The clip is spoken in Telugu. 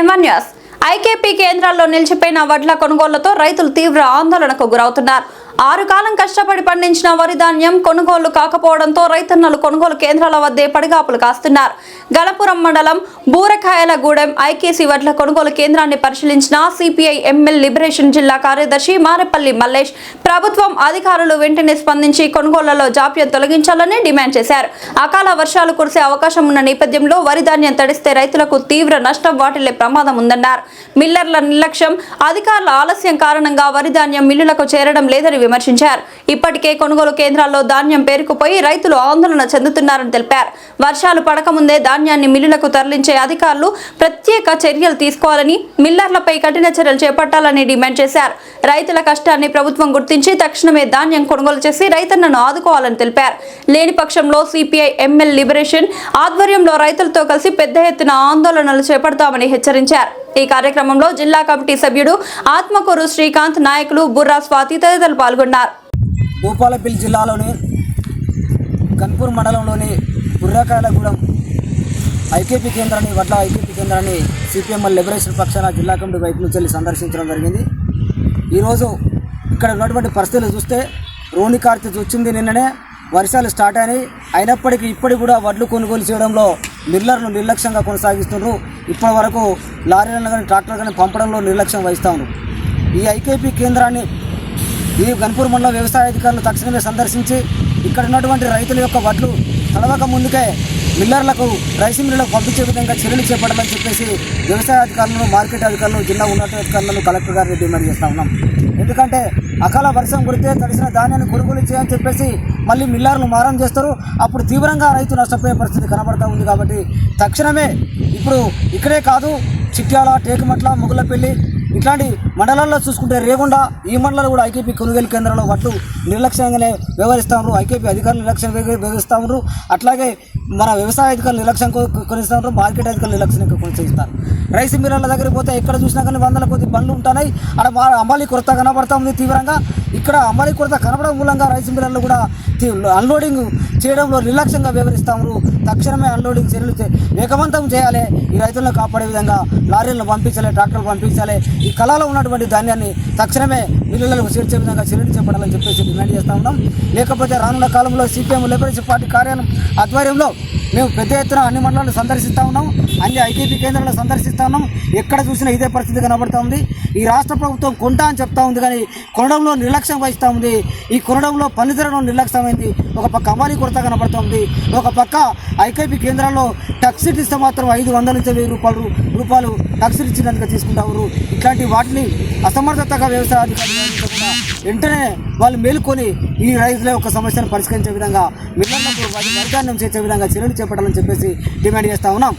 M1 న్యూస్ ఐకేపీ కేంద్రాల్లో నిలిచిపోయిన వడ్ల కొనుగోళ్లతో రైతులు తీవ్ర ఆందోళనకు గురవుతున్నారు. 6 కాలం కష్టపడి పండించిన వరి ధాన్యం కొనుగోలు కాకపోవడంతో రైతన్నలు కొనుగోలు కేంద్రాల వద్దే పడిగాపులు కాస్తున్నారు. గణపురం మండలం బూరకాయలగూడెం ఐకేసీ వడ్ల కొనుగోలు కేంద్రాన్ని పరిశీలించిన సిపిఐ ఎంఎల్ లిబరేషన్ జిల్లా కార్యదర్శి మారెపల్లి మల్లేష్ ప్రభుత్వం అధికారులు వెంటనే స్పందించి కొనుగోళ్లలో జాప్యం తొలగించాలని డిమాండ్ చేశారు. అకాల వర్షాలు కురిసే అవకాశం ఉన్న నేపథ్యంలో వరి ధాన్యం తడిస్తే రైతులకు తీవ్ర నష్టం వాటిల్లే ప్రమాదం ఉందన్నారు. మిల్లర్ల నిర్లక్ష్యం, అధికారుల ఆలస్యం కారణంగా వరి ధాన్యం మిల్లులకు చేరడం లేదని విమర్శించారు. ఇప్పటికే కొనుగోలు కేంద్రాల్లో ధాన్యం పేరుకుపోయి రైతులు ఆందోళన చెందుతున్నారని తెలిపారు. వర్షాలు పడకముందే ధాన్యాన్ని మిల్లులకు తరలించే అధికారులు ప్రత్యేక చర్యలు తీసుకోవాలని, మిల్లర్లపై కఠిన చర్యలు చేపట్టాలని డిమాండ్ చేశారు. రైతుల కష్టాన్ని ప్రభుత్వం గుర్తించి తక్షణమే ధాన్యం కొనుగోలు చేసి రైతన్నను ఆదుకోవాలని తెలిపారు. లేని పక్షంలో సిపిఐ ఎంఎల్ లిబరేషన్ ఆధ్వర్యంలో రైతులతో కలిసి పెద్ద ఎత్తున ఆందోళనలు చేపడతామని హెచ్చరించారు. ఈ కార్యక్రమంలో జిల్లా కమిటీ సభ్యుడు ఆత్మకూరు శ్రీకాంత్, నాయకులు బుర్రా స్వాతి తదితరులు పాల్గొన్నారు. భూపాలపల్లి జిల్లాలోని గణపూర్ మండలంలోని బుర్రాకాయలగూడెం ఐకేపీ కేంద్రాన్ని వడ్ల ఐకేపీ కేంద్రాన్ని సిపిఎంఎల్ లిబరేషన్ పక్షాన జిల్లా కమిటీ వైపు నుంచి వెళ్ళి సందర్శించడం జరిగింది. ఈరోజు ఇక్కడ ఉన్నటువంటి పరిస్థితులు చూస్తే రోని కార్తె వచ్చింది. నిన్ననే వర్షాలు స్టార్ట్ అయినాయి. అయినప్పటికీ ఇప్పటికి కూడా వడ్లు కొనుగోలు చేయడంలో మిల్లర్లు నిర్లక్ష్యంగా కొనసాగిస్తున్నారు. ఇప్పటి వరకు లారీలను కానీ ట్రాక్టర్ కానీ పంపడంలో నిర్లక్ష్యం వహిస్తూ ఉన్నారు. ఈ ఐకేపీ కేంద్రాన్ని ఈ గణపూర్ మండల వ్యవసాయ అధికారులు తక్షణమే సందర్శించి ఇక్కడ ఉన్నటువంటి రైతుల యొక్క వడ్లు తడవక ముందుకే మిల్లర్లకు, రైస్ మిల్లులకు పంపించే విధంగా చర్యలు చేపట్టాలని చెప్పేసి వ్యవసాయ అధికారులను, మార్కెట్ అధికారులను, జిల్లా ఉన్నతాధికారులను కలెక్టర్ గారిని డిమాండ్ చేస్తూ ఉన్నాం. ఎందుకంటే అకాల వర్షం కుడితే తడిసిన ధాన్యాన్ని కొనుగోలు చేయని చెప్పేసి మళ్ళీ మిల్లర్లు మారం చేస్తారు. అప్పుడు తీవ్రంగా రైతు నష్టపోయే పరిస్థితి కనబడతా ఉంది. కాబట్టి తక్షణమే ఇప్పుడు ఇక్కడే కాదు, చిట్యాల, టేకుమట్ల, ముగులపల్లి ఇట్లాంటి మండలాల్లో చూసుకుంటే రేగుండ ఈ మండలాలు కూడా ఐకేపీ కొనుగోలు కేంద్రంలో వడ్లు నిర్లక్ష్యంగానే వ్యవహరిస్తూ ఉన్నారు. ఐకేపీ అధికారులు నిర్లక్ష్యం వ్యవహరిస్తూ ఉన్నారు. అట్లాగే మన వ్యవసాయ అధికారులు నిర్లక్ష్యం కొనిస్తూ ఉంటారు, మార్కెట్ అధికారులు నిర్లక్ష్యం కొనసాగిస్తారు. రైస్ మిల్లర్ల దగ్గరికి పోతే ఎక్కడ చూసినా కానీ వందల కొద్ది బండ్లు ఉంటున్నాయి. అక్కడ అమలు కొరత కనబడతా ఉంది తీవ్రంగా. ఇక్కడ అమలు కొరత కనబడడం మూలంగా రైస్ మిల్లర్లు కూడా అన్లోడింగ్ చేయడంలో నిర్లక్ష్యంగా వ్యవహరిస్తూ ఉన్నారు. తక్షణమే అన్లోడింగ్ చర్యలు వేగవంతం చేయాలి. ఈ రైతులను కాపాడే విధంగా లారీలను పంపించాలి, ట్రాక్టర్లు పంపించాలి. ఈ కళలో ఉన్నటువంటి ధాన్యాన్ని తక్షణమే మిల్లులకు చేర్చే విధంగా చర్యలు చేపట్టాలని చెప్పేసి డిమాండ్ చేస్తూ ఉన్నాం. లేకపోతే రానున్న కాలంలో సిపిఎం లిబరేషన్ పార్టీ కార్యాలయం ఆధ్వర్యంలో మేము పెద్ద ఎత్తున అన్ని మండలాలను సందర్శిస్తూ ఉన్నాం, అన్ని ఐకేపీ కేంద్రాలను సందర్శిస్తూ ఉన్నాం. ఎక్కడ చూసినా ఇదే పరిస్థితి కనబడుతూ ఉంది. ఈ రాష్ట్ర ప్రభుత్వం కొంటా అని చెప్తా ఉంది, కానీ కొనడంలో నిర్లక్ష్యం వహిస్తూ ఉంది. ఈ కొనడంలో పనితీరడం నిర్లక్ష్యమైంది. ఒక పక్క అమాలి కొరత కనబడుతూ ఉంది. ఒక పక్క ఐకేపీ కేంద్రాల్లో టక్సీట్ ఇస్తే మాత్రం 500 నుంచి 1000 రూపాయలు టక్సీట్ ఇచ్చినందుకు తీసుకుంటారు. ఇట్లాంటి వాటిని అసమర్థతగా వ్యవసాయ అధికారులు వెంటనే వాళ్ళు మేలుకొని ఈ రైతుల యొక్క సమస్యను పరిష్కరించే విధంగా మిల్లర్లకు వర్గాన్ని చేసే విధంగా చర్యలు చేపట్టాలని చెప్పేసి డిమాండ్ చేస్తూ ఉన్నాం.